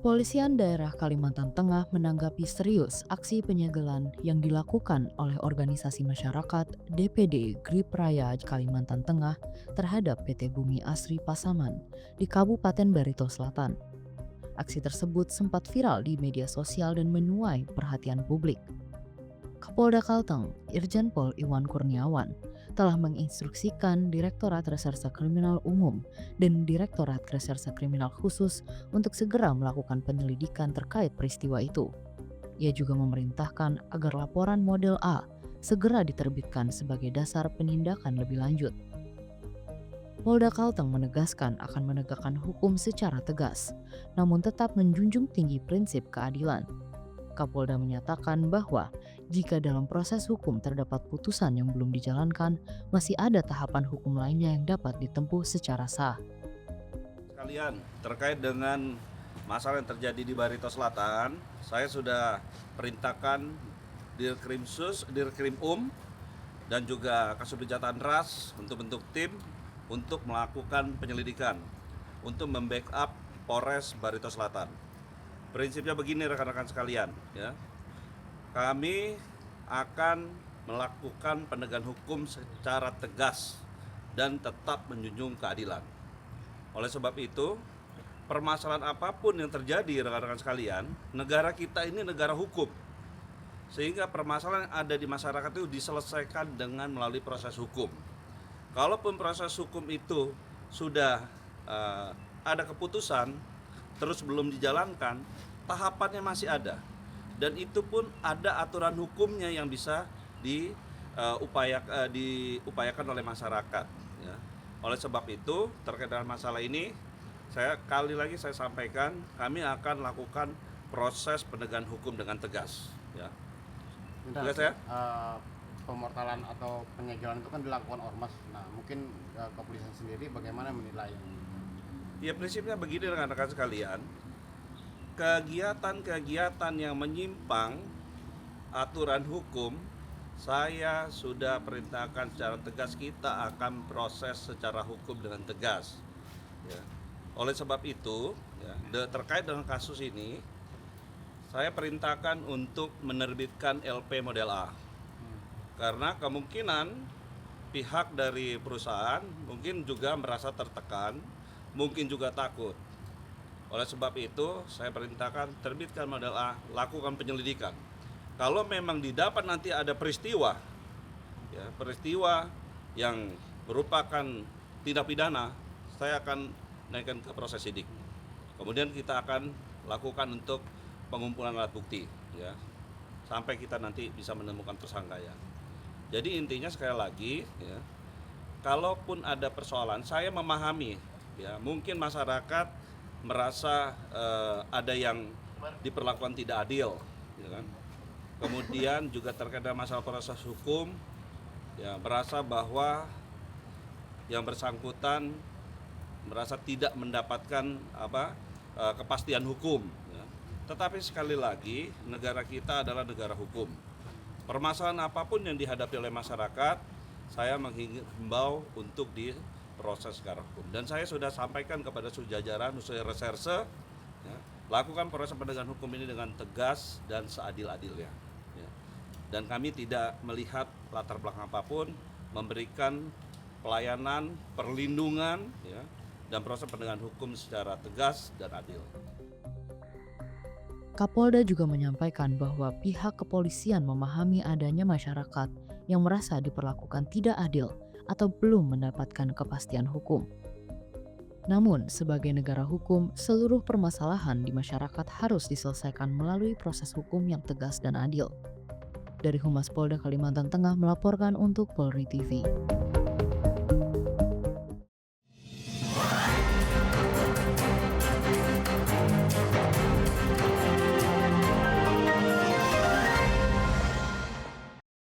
Kepolisian daerah Kalimantan Tengah menanggapi serius aksi penyegelan yang dilakukan oleh organisasi masyarakat DPD Grip Raya Kalimantan Tengah terhadap PT Bumi Asri Pasaman di Kabupaten Barito Selatan. Aksi tersebut sempat viral di media sosial dan menuai perhatian publik. Kapolda Kalteng, Irjen Pol Iwan Kurniawan, telah menginstruksikan Direktorat Reserse Kriminal Umum dan Direktorat Reserse Kriminal Khusus untuk segera melakukan penyelidikan terkait peristiwa itu. Ia juga memerintahkan agar laporan model A segera diterbitkan sebagai dasar penindakan lebih lanjut. Polda Kalteng menegaskan akan menegakkan hukum secara tegas, namun tetap menjunjung tinggi prinsip keadilan. Kapolda menyatakan bahwa jika dalam proses hukum terdapat putusan yang belum dijalankan, masih ada tahapan hukum lainnya yang dapat ditempuh secara sah. Sekalian, terkait dengan masalah yang terjadi di Barito Selatan, saya sudah perintahkan Dirkrimsus, Dirkrimum, dan juga Kasubdit Jatan Ras untuk bentuk tim untuk melakukan penyelidikan, untuk membackup Polres Barito Selatan. Prinsipnya begini rekan-rekan sekalian, ya. Kami akan melakukan penegakan hukum secara tegas dan tetap menjunjung keadilan. Oleh sebab itu, permasalahan apapun yang terjadi rekan-rekan sekalian, negara kita ini negara hukum. Sehingga permasalahan yang ada di masyarakat itu diselesaikan dengan melalui proses hukum. Kalaupun proses hukum itu sudah ada keputusan, terus belum dijalankan, tahapannya masih ada. Dan itu pun ada aturan hukumnya yang bisa diupayakan oleh masyarakat. Ya. Oleh sebab itu, terkait dengan masalah ini, saya sampaikan, kami akan lakukan proses penegakan hukum dengan tegas. Ya. Jelas ya? Pemortalan atau penyegelan itu kan dilakukan ormas. Nah, mungkin kepolisian sendiri bagaimana menilai? Ya, prinsipnya begini rekan-rekan sekalian, kegiatan-kegiatan yang menyimpang aturan hukum, saya sudah perintahkan secara tegas, kita akan proses secara hukum dengan tegas. Ya. Oleh sebab itu, ya, terkait dengan kasus ini, saya perintahkan untuk menerbitkan LP model A. Karena kemungkinan pihak dari perusahaan mungkin juga merasa tertekan, mungkin juga takut. Oleh sebab itu, saya perintahkan terbitkan model A, lakukan penyelidikan. Kalau memang didapat nanti ada peristiwa, ya, peristiwa yang merupakan tindak pidana, saya akan naikkan ke proses sidik. Kemudian kita akan lakukan untuk pengumpulan alat bukti, ya, sampai kita nanti bisa menemukan tersangka, ya. Jadi intinya sekali lagi, ya, kalaupun ada persoalan, saya memahami, ya, mungkin masyarakat merasa ada yang diperlakukan tidak adil, ya kan? Kemudian juga terkait dengan masalah proses hukum, ya, merasa bahwa yang bersangkutan merasa tidak mendapatkan kepastian hukum. Ya. Tetapi sekali lagi, negara kita adalah negara hukum. Permasalahan apapun yang dihadapi oleh masyarakat, saya menghimbau untuk diproses secara hukum. Dan saya sudah sampaikan kepada seluruh jajaran khususnya reserse, ya, lakukan proses penegakan hukum ini dengan tegas dan seadil-adilnya. Ya. Dan kami tidak melihat latar belakang apapun, memberikan pelayanan, perlindungan, ya, dan proses penegakan hukum secara tegas dan adil. Kapolda juga menyampaikan bahwa pihak kepolisian memahami adanya masyarakat yang merasa diperlakukan tidak adil atau belum mendapatkan kepastian hukum. Namun, sebagai negara hukum, seluruh permasalahan di masyarakat harus diselesaikan melalui proses hukum yang tegas dan adil. Dari Humas Polda Kalimantan Tengah melaporkan untuk Polri TV.